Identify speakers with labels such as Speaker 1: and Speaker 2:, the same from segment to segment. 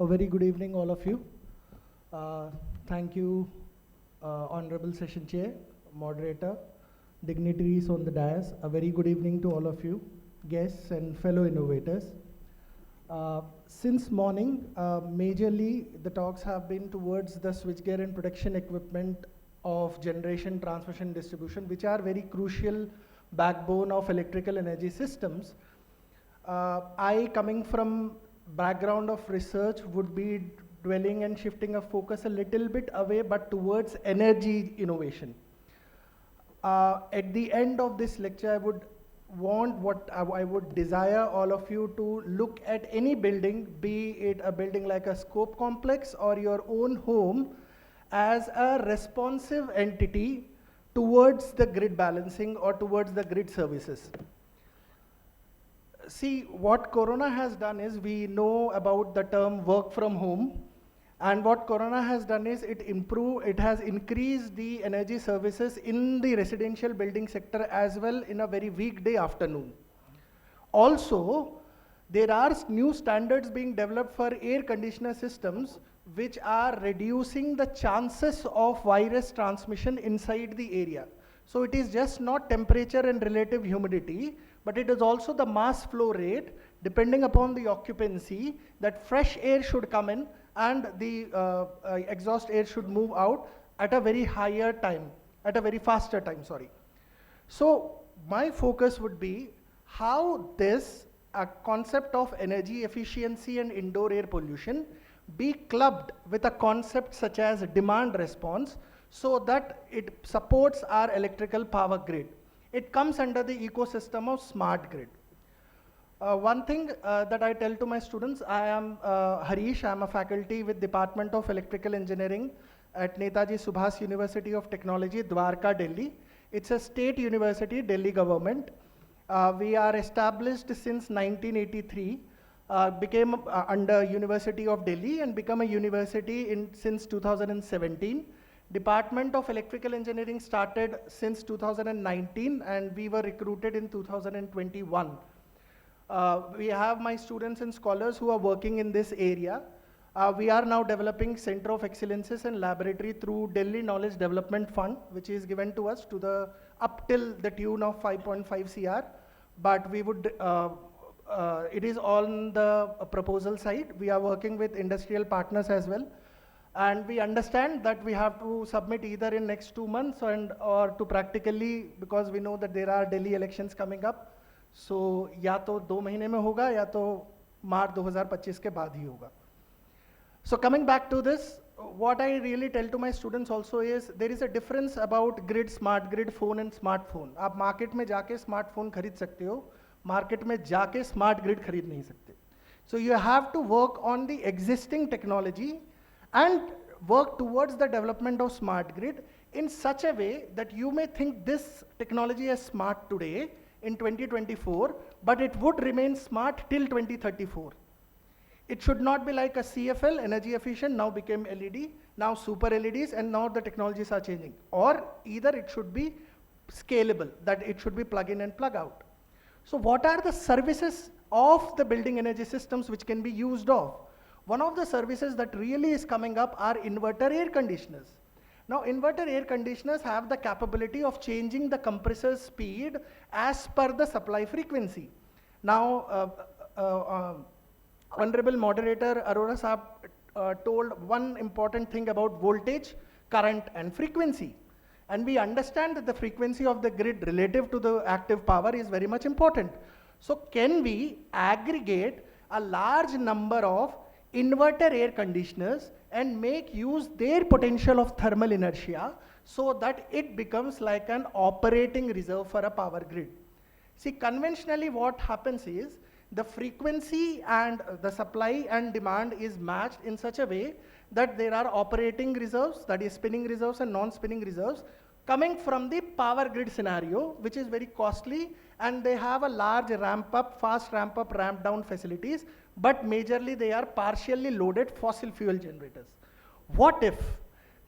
Speaker 1: A very good evening, all of you. Uh, Thank you, Honorable Session Chair, Moderator, dignitaries on the dais. A very good evening to all of you, guests and fellow innovators. Since morning, majorly the talks have been towards the switchgear and protection equipment of generation, transmission, distribution, which are very crucial backbone of electrical energy systems. I, coming from background of research, would be dwelling and shifting a focus a little bit away, but towards energy innovation. At the end of this lecture, I would want what I would desire all of you to look at any building, be it a building like a scope complex or your own home, as a responsive entity towards the grid balancing or towards the grid services. See, what Corona has done is, we know about the term work from home, and what Corona has done is it has increased the energy services in the residential building sector as well in a very weekday afternoon. Also, there are new standards being developed for air conditioner systems which are reducing the chances of virus transmission inside the area. So it is just not temperature and relative humidity, but it is also the mass flow rate, depending upon the occupancy, that fresh air should come in and the exhaust air should move out at a very higher time, at a very faster time, sorry. So my focus would be how this concept of energy efficiency and indoor air pollution be clubbed with a concept such as demand response, so that it supports our electrical power grid. It comes under the ecosystem of smart grid. One thing that I tell to my students, I am Harish, I am a faculty with Department of Electrical Engineering at Netaji Subhas University of Technology, Dwarka, Delhi. It's a state university, Delhi government. We are established since 1983, became under University of Delhi and become a university since 2017. Department of Electrical Engineering started since 2019 and we were recruited in 2021. We have my students and scholars who are working in this area. We are now developing Center of Excellences and Laboratory through Delhi Knowledge Development Fund, which is given to us to the up till the tune of 5.5 CR. But we would, it is on the proposal side. We are working with industrial partners as well. And we understand that we have to submit either in next 2 months or to practically, because we know that there are Delhi elections coming up. So या तो 2 महीने में होगा या तो मार्च 2025 के बाद ही होगा. So coming back to this, what I really tell to my students also is, there is a difference about grid, smart grid, phone and smartphone. आप market में जाके smartphone खरीद सकते हो, market में जाके smart grid खरीद नहीं सकते. So you have to work on the existing technology and work towards the development of smart grid in such a way that you may think this technology is smart today in 2024, but it would remain smart till 2034. It should not be like a CFL, energy efficient, now became LED, now super LEDs, and now the technologies are changing. Or either it should be scalable, that it should be plug in and plug out. So what are the services of the building energy systems which can be used of? One of the services that really is coming up are inverter air conditioners. Now, inverter air conditioners have the capability of changing the compressor speed as per the supply frequency. Now, Honorable Moderator Arora Saab told one important thing about voltage, current and frequency. And we understand that the frequency of the grid relative to the active power is very much important. So can we aggregate a large number of inverter air conditioners and make use their potential of thermal inertia so that it becomes like an operating reserve for a power grid? See, conventionally what happens is, the frequency and the supply and demand is matched in such a way that there are operating reserves, that is spinning reserves and non-spinning reserves, coming from the power grid scenario, which is very costly, and they have a large ramp up, fast ramp up, ramp down facilities, but majorly they are partially loaded fossil fuel generators. What if,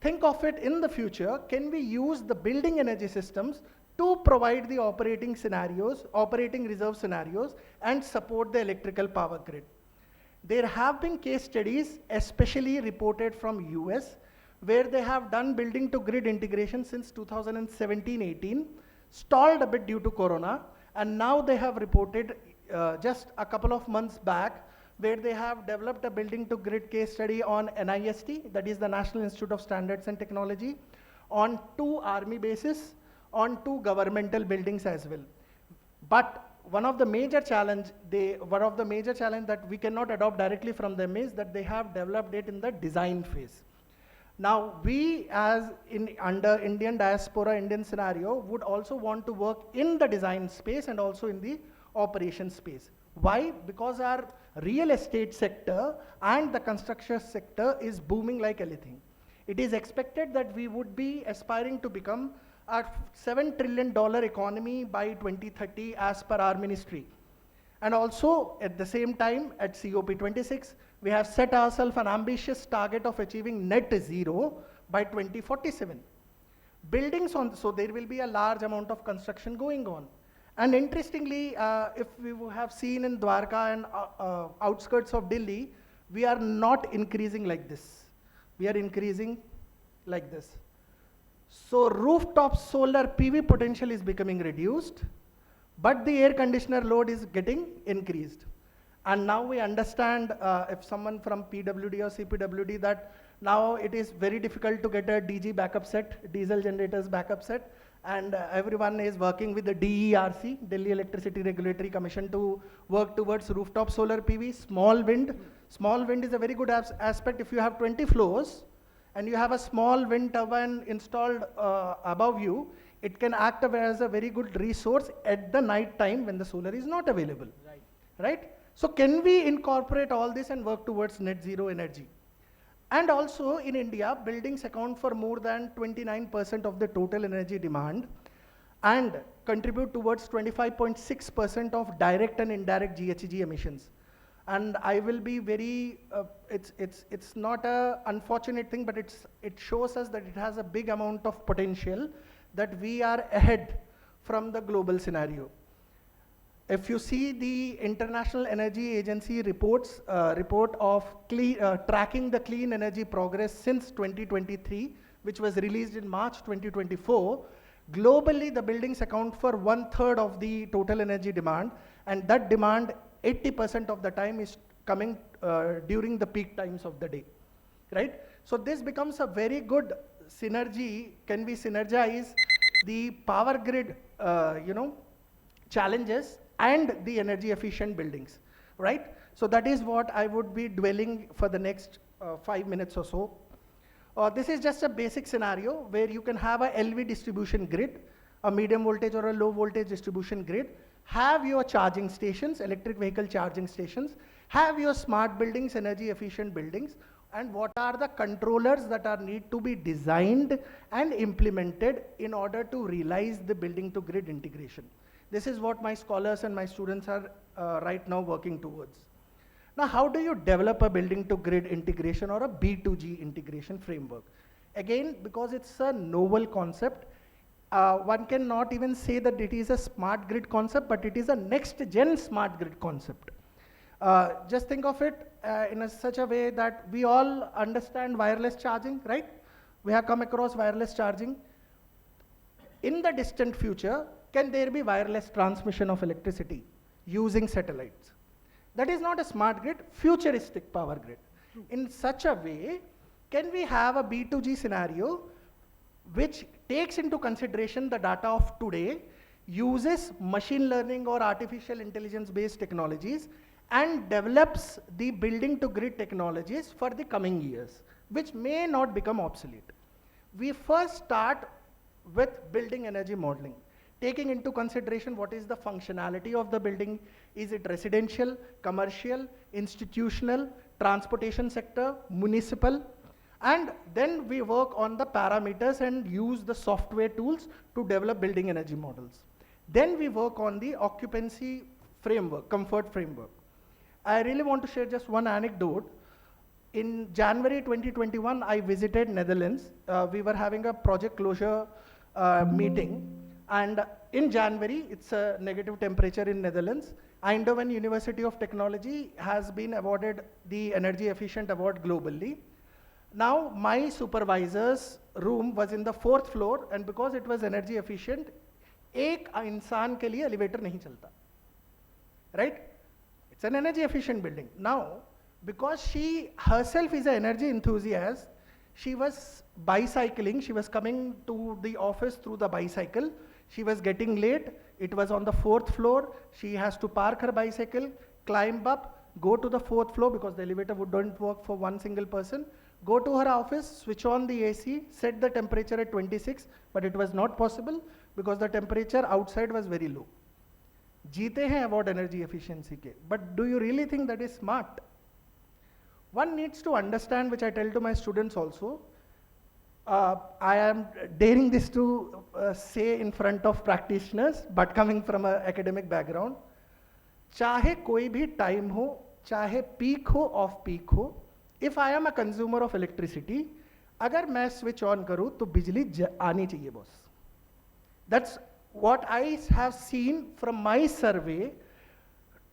Speaker 1: think of it in the future, can we use the building energy systems to provide the operating scenarios, operating reserve scenarios, and support the electrical power grid? There have been case studies, especially reported from US, where they have done building to grid integration since 2017-18, stalled a bit due to Corona, and now they have reported just a couple of months back, where they have developed a building to grid case study on NIST, that is the National Institute of Standards and Technology, on 2 army bases, on 2 governmental buildings as well. But one of the major challenge that we cannot adopt directly from them is that they have developed it in the design phase. Now, we as under Indian diaspora, Indian scenario, would also want to work in the design space and also in the operation space. Why? Because our real estate sector and the construction sector is booming like anything. It is expected that we would be aspiring to become a $7 trillion economy by 2030 as per our ministry. And also, at the same time, at COP26, we have set ourselves an ambitious target of achieving net zero by 2047. Buildings so there will be a large amount of construction going on. And interestingly, if we have seen in Dwarka and outskirts of Delhi, we are not increasing like this. We are increasing like this. So rooftop solar PV potential is becoming reduced, but the air conditioner load is getting increased. And now we understand, if someone from PWD or CPWD, that now it is very difficult to get a DG backup set, diesel generators backup set, and everyone is working with the DERC, Delhi Electricity Regulatory Commission, to work towards rooftop solar PV, small wind. Small wind is a very good aspect. If you have 20 floors, and you have a small wind turbine installed above you, it can act as a very good resource at the night time when the solar is not available. Right? So can we incorporate all this and work towards net zero energy? And also in India, buildings account for more than 29% of the total energy demand and contribute towards 25.6% of direct and indirect GHG emissions. And I will be very, it's not an unfortunate thing, but it shows us that it has a big amount of potential, that we are ahead from the global scenario. If you see the International Energy Agency report of tracking the clean energy progress since 2023, which was released in March 2024, globally the buildings account for 1/3 of the total energy demand, and that demand 80% of the time is coming during the peak times of the day, right? So this becomes a very good synergy. Can we synergize the power grid, challenges and the energy efficient buildings, right? So that is what I would be dwelling for the next 5 minutes or so. This is just a basic scenario where you can have a LV distribution grid, a medium voltage or a low voltage distribution grid, have your charging stations, electric vehicle charging stations, have your smart buildings, energy efficient buildings, and what are the controllers that are need to be designed and implemented in order to realize the building to grid integration. This is what my scholars and my students are right now working towards. Now, how do you develop a building to grid integration or a B2G integration framework? Again, because it's a novel concept, one cannot even say that it is a smart grid concept, but it is a next gen smart grid concept. Just think of it in such a way that we all understand wireless charging, right? We have come across wireless charging. In the distant future, can there be wireless transmission of electricity using satellites? That is not a smart grid, futuristic power grid. In such a way, can we have a B2G scenario which takes into consideration the data of today, uses machine learning or artificial intelligence based technologies, and develops the building to grid technologies for the coming years, which may not become obsolete. We first start with building energy modeling, taking into consideration what is the functionality of the building. Is it residential, commercial, institutional, transportation sector, municipal? And then we work on the parameters and use the software tools to develop building energy models. Then we work on the occupancy framework, comfort framework. I really want to share just one anecdote. In January 2021, I visited Netherlands. We were having a project closure meeting. And in January, it's a negative temperature in Netherlands. Eindhoven University of Technology has been awarded the Energy Efficient Award globally. Now, my supervisor's room was in the 4th floor, and because it was energy efficient, एक इंसान के लिए elevator नहीं चलता, right? It's an energy efficient building. Now, because she herself is an energy enthusiast, she was bicycling, she was coming to the office through the bicycle, she was getting late, it was on the 4th floor, she has to park her bicycle, climb up, go to the 4th floor because the elevator wouldn't work for one single person, go to her office, switch on the AC, set the temperature at 26, but it was not possible because the temperature outside was very low. जीते हैं award energy efficiency के, but do you really think that is smart? One needs to understand, which I tell to my students also, I am daring this to say in front of practitioners, but coming from an academic background, चाहे कोई भी time हो, चाहे peak हो, off peak हो, if I am a consumer of electricity, अगर मैं switch on करूँ तो बिजली आनी चाहिए boss. That's what I have seen from my survey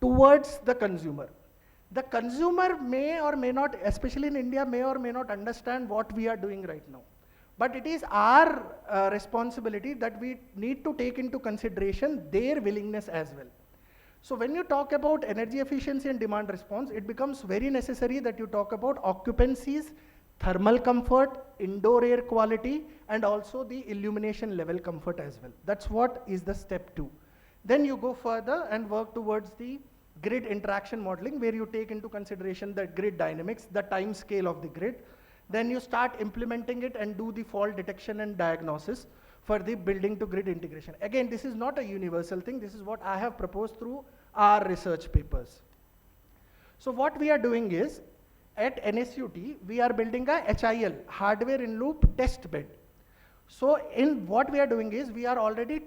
Speaker 1: towards the consumer. The consumer may or may not, especially in India, may or may not understand what we are doing right now. But it is our responsibility that we need to take into consideration their willingness as well. So when you talk about energy efficiency and demand response, it becomes very necessary that you talk about occupancies, thermal comfort, indoor air quality, and also the illumination level comfort as well. That's what is the step 2. Then you go further and work towards the grid interaction modeling, where you take into consideration the grid dynamics, the time scale of the grid. Then you start implementing it and do the fault detection and diagnosis for the building to grid integration. Again, this is not a universal thing. This is what I have proposed through our research papers. So what we are doing is, at NSUT, we are building a HIL, hardware in loop test bed. So in what we are doing is, we are already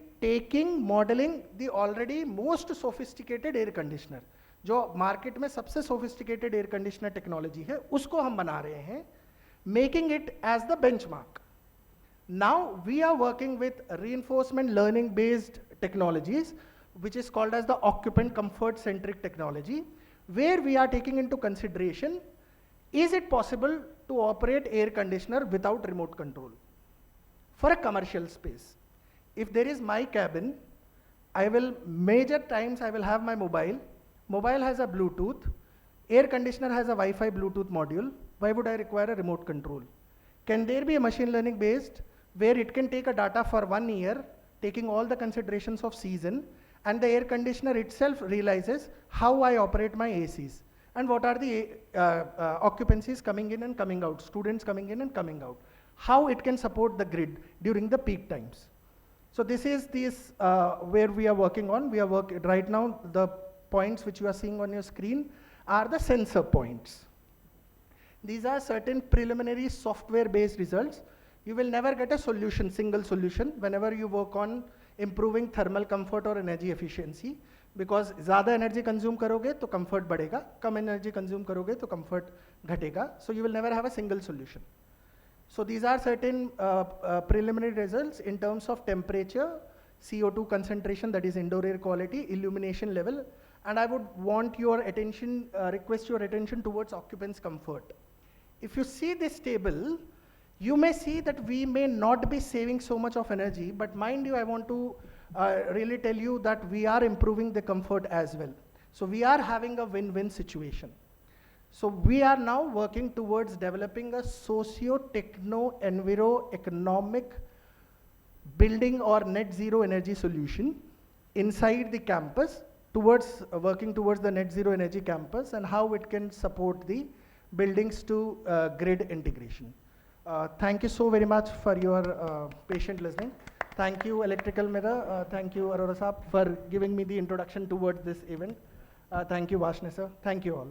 Speaker 1: modeling the already most sophisticated air conditioner. जो market में सबसे sophisticated air conditioner technology है, उसको हम बना रहे हैं, making it as the benchmark. Now we are working with reinforcement learning based technologies, which is called as the occupant comfort centric technology, where we are taking into consideration, is it possible to operate air conditioner without remote control for a commercial space? If there is my cabin, I will major times I will have my mobile has a Bluetooth, air conditioner has a Wi-Fi Bluetooth module. Why would I require a remote control? Can there be a machine learning based where it can take a data for 1 year, taking all the considerations of season, and the air conditioner itself realizes how I operate my ACs and what are the occupancies coming in and coming out, students coming in and coming out, how it can support the grid during the peak times. So this is where we are working on. We are working right now. The points which you are seeing on your screen are the sensor points. These are certain preliminary software-based results. You will never get a solution, single solution, whenever you work on improving thermal comfort or energy efficiency, because ज़्यादा energy consume करोगे तो comfort बढ़ेगा, कम energy consume करोगे तो comfort घटेगा. So you will never have a single solution. So these are certain preliminary results in terms of temperature, CO2 concentration, that is indoor air quality, illumination level, and I would want your attention, request your attention towards occupants' comfort. If you see this table, you may see that we may not be saving so much of energy, but mind you, I want to really tell you that we are improving the comfort as well. So we are having a win-win situation. So we are now working towards developing a socio-techno-enviro-economic building or net zero energy solution inside the campus, towards working towards the net zero energy campus and how it can support the buildings to grid integration. Thank you so very much for your patient listening. Thank you, Electrical Mirror. Thank you, Arora Saab, for giving me the introduction towards this event. Thank you, Vashni sir. Thank you all.